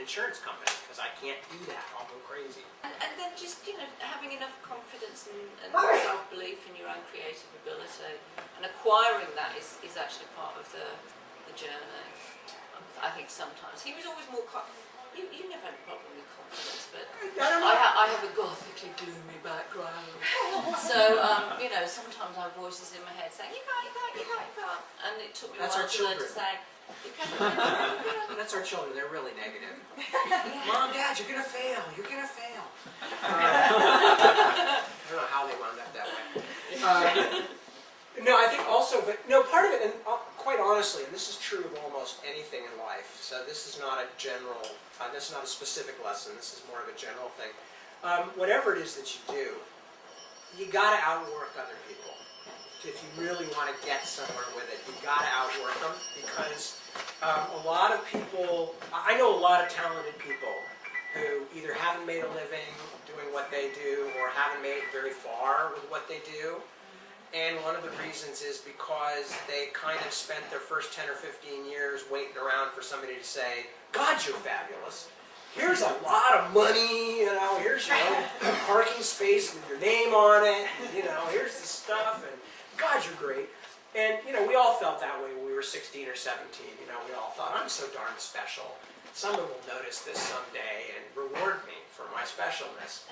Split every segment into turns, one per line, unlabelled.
Insurance company, because I can't do that. I'll go crazy.
And then just, having enough confidence and self-belief in your own creative ability, and acquiring that is actually part of the journey. I think sometimes. He was always more, you never had a problem with confidence, but I have a gothically gloomy background. So, sometimes I have voices in my head saying, you can't. And it took me a while to learn to say,
that's our children. They're really negative. Mom, Dad, you're gonna fail. You're gonna fail. I don't know how they wound up that way. No, I think also, but part of it, and quite honestly, and this is true of almost anything in life. So this is not a general. This is not a specific lesson. This is more of a general thing. Whatever it is that you do, you got to outwork other people. If you really want to get somewhere with it, you've got to outwork them, because a lot of people, I know a lot of talented people who either haven't made a living doing what they do or haven't made it very far with what they do. And one of the reasons is because they kind of spent their first 10 or 15 years waiting around for somebody to say, God, you're fabulous. Here's a lot of money, here's your own parking space with your name on it, here's the stuff, and God, you're great. And, we all felt that way when we were 16 or 17. We all thought, I'm so darn special. Someone will notice this someday and reward me for my specialness.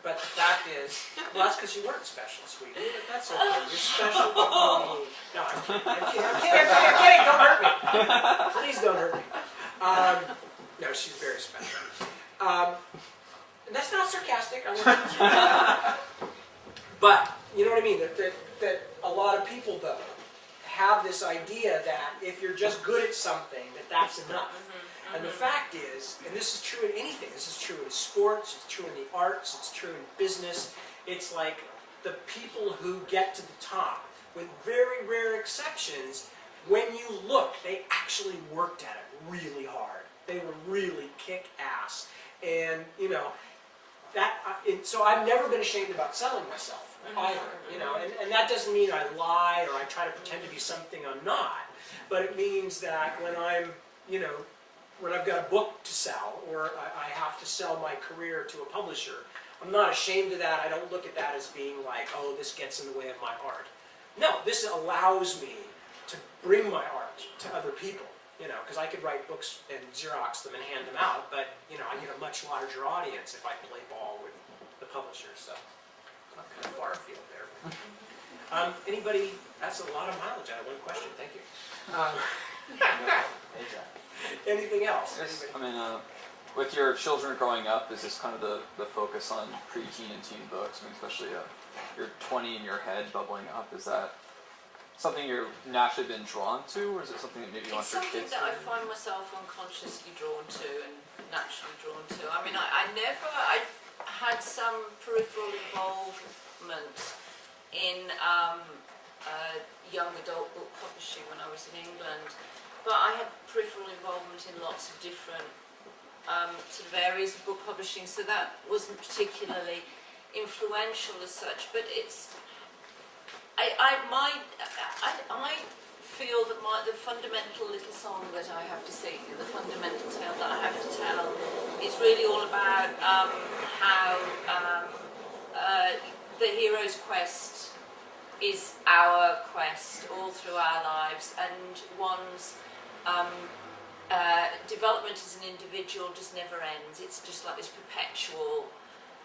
But the fact is, well, that's because you weren't special, sweetie. But that's okay. You're special to me. No, I'm kidding. Don't hurt me. Please don't hurt me. No, she's very special. And that's not sarcastic. But, you know what I mean? That a lot of people, though, have this idea that if you're just good at something, that's enough. And the fact is, and this is true in anything, this is true in sports, it's true in the arts, it's true in business, it's like the people who get to the top, with very rare exceptions, when you look, they actually worked at it really hard. They were really kick-ass. And, so I've never been ashamed about selling myself either, and that doesn't mean I lie or I try to pretend to be something I'm not, but it means that when I'm, when I've got a book to sell or I have to sell my career to a publisher, I'm not ashamed of that. I don't look at that as being like, oh, this gets in the way of my art. No, this allows me to bring my art to other people, because I could write books and Xerox them and hand them out, but, I get a much larger audience if I play ball with the publisher, so I'm kind of far afield there. Anybody? That's a lot of mileage out of one question. Thank you. Anything else?
Yes, with your children growing up, is this kind of the focus on pre-teen and teen books? Especially your 20 in your head bubbling up. Is that something you've naturally been drawn to, or is it something that maybe you want your kids to?
It's something that I find myself unconsciously drawn to and naturally drawn to. I had some peripheral involvement in young adult book publishing when I was in England, but I had peripheral involvement in lots of different sort of areas of book publishing, so that wasn't particularly influential as such. But it's I feel that the fundamental little song that I have to sing, the fundamental tale that I have to tell, is really all about how the hero's quest is our quest all through our lives, and one's development as an individual just never ends. It's just like this perpetual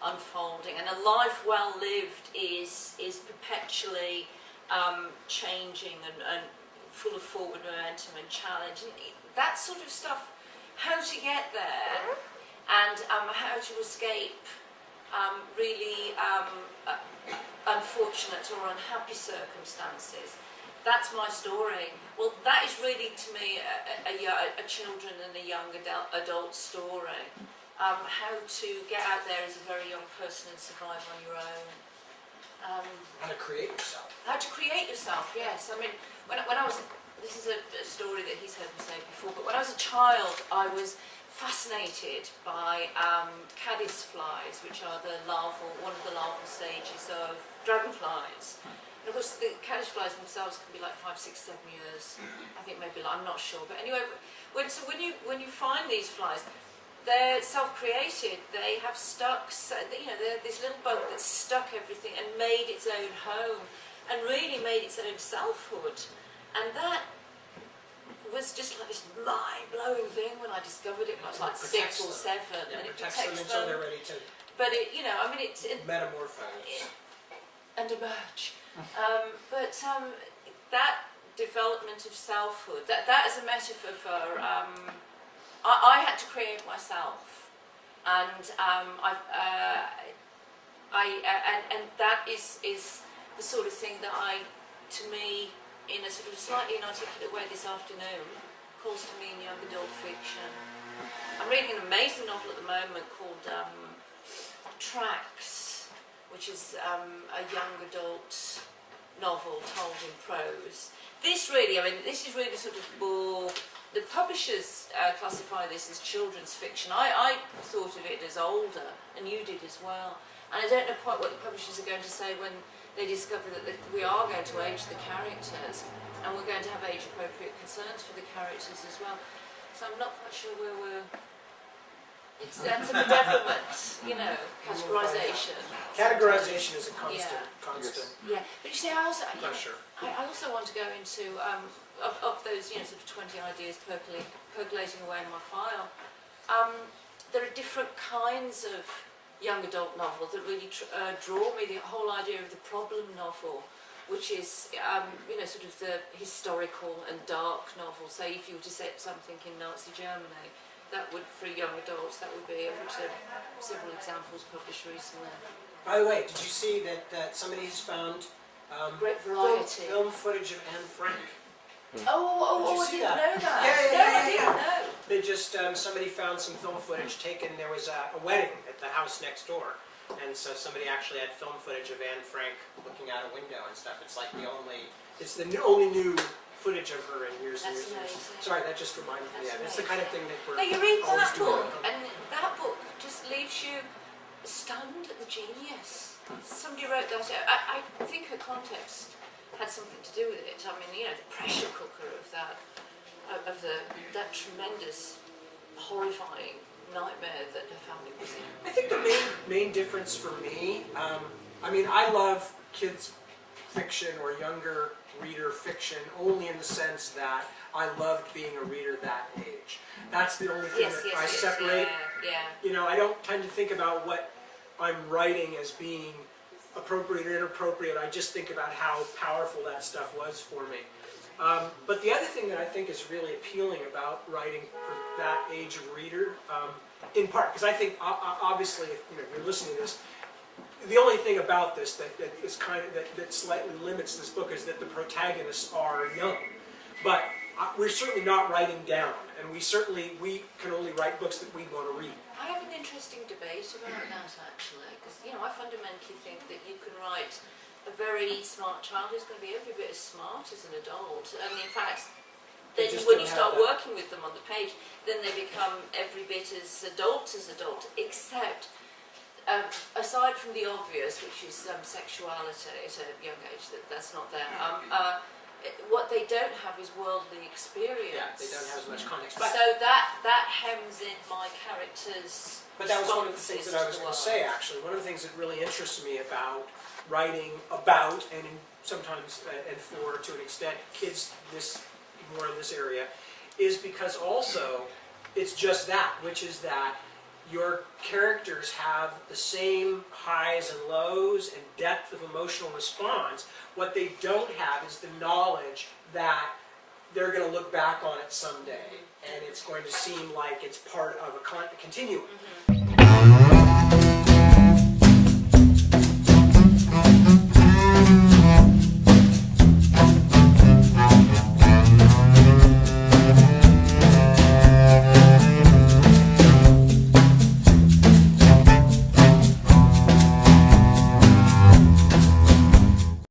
unfolding, and a life well lived is perpetually changing and full of forward momentum and challenge, and that sort of stuff. How to get there, and how to escape really unfortunate or unhappy circumstances. That's my story. Well, that is really, to me, a children and a young adult story. How to get out there as a very young person and survive on your own.
How to create yourself.
How to create yourself, yes. I mean, when I was, this is a story that he's heard me say before, but when I was a child, I was fascinated by caddis flies, which are one of the larval stages of dragonflies. And of course, the caddis flies themselves can be like 5, 6, 7 years. I think maybe, I'm not sure. But anyway, when you find these flies, they're self-created. They have stuck, they're this little bug that's stuck everything and made its own home, and really made its own selfhood. And that was just like this mind-blowing thing when I discovered it when I was like 6 or 7.
Yeah,
and it
protects them
protects
until
them.
they're ready to
But it's
metamorphose.
and emerge. That development of selfhood, that is a metaphor for. I had to create myself, and and that is the sort of thing that to me, in a sort of slightly inarticulate way this afternoon, calls to me in young adult fiction. I'm reading an amazing novel at the moment called Tracks, which is a young adult novel told in prose. This is really sort of more. The publishers classify this as children's fiction. I thought of it as older, and you did as well. And I don't know quite what the publishers are going to say when they discover that we are going to age the characters, and we're going to have age-appropriate concerns for the characters as well. So I'm not quite sure where we're. That's a bedevilment, categorisation.
Categorization is a constant.
Yeah, but you see, I
Pressure.
also want to go into of those sort of 20 ideas percolating away in my file. There are different kinds of young adult novels that really draw me. The whole idea of the problem novel, which is sort of the historical and dark novel. Say if you were to set something in Nazi Germany, that would, for young adults, that would be several examples published recently.
By the way, did you see that somebody has found
Great variety.
Film footage of Anne Frank?
Oh, I
see
didn't
that?
know that.
Yeah.
I didn't know.
They just, somebody found some film footage taken, there was a wedding at the house next door, and so somebody actually had film footage of Anne Frank looking out a window and stuff. It's like the only new footage of her in years and
That's
years and years.
amazing.
Sorry, that just reminded me.
That's
It's the kind of thing that we're
No, you read
always
that
doing.
book, and that book just leaves you stunned at the genius. Somebody wrote that out. I think her context had something to do with it. I mean, the pressure cooker of that tremendous, horrifying nightmare that her family was in.
I think the main difference for me, I love kids fiction or younger reader fiction only in the sense that I loved being a reader that age. That's the only thing that I separate.
Yeah.
I don't tend to think about what I'm writing as being appropriate or inappropriate. I just think about how powerful that stuff was for me. But the other thing that I think is really appealing about writing for that age of reader, in part, because I think obviously, if you're listening to this, the only thing about this that is that slightly limits this book is that the protagonists are young. But we're certainly not writing down, and we can only write books that we want to read.
I have an interesting debate about that actually, because I fundamentally think that you can write a very smart child who's going to be every bit as smart as an adult, and in fact, then when you start working with them on the page, then they become every bit as adult, except aside from the obvious, which is sexuality at a young age, that's not there. What they don't have is worldly experience.
Yeah, they don't have as much context.
So that hems in my characters.
But that was one of the things that I was going to say, actually. One of the things that really interests me about writing about, and sometimes, and for, to an extent, kids more in this area, is because also it's just that, which is that your characters have the same highs and lows and depth of emotional response. What they don't have is the knowledge that they're going to look back on it someday, and it's going to seem like it's part of a continuum.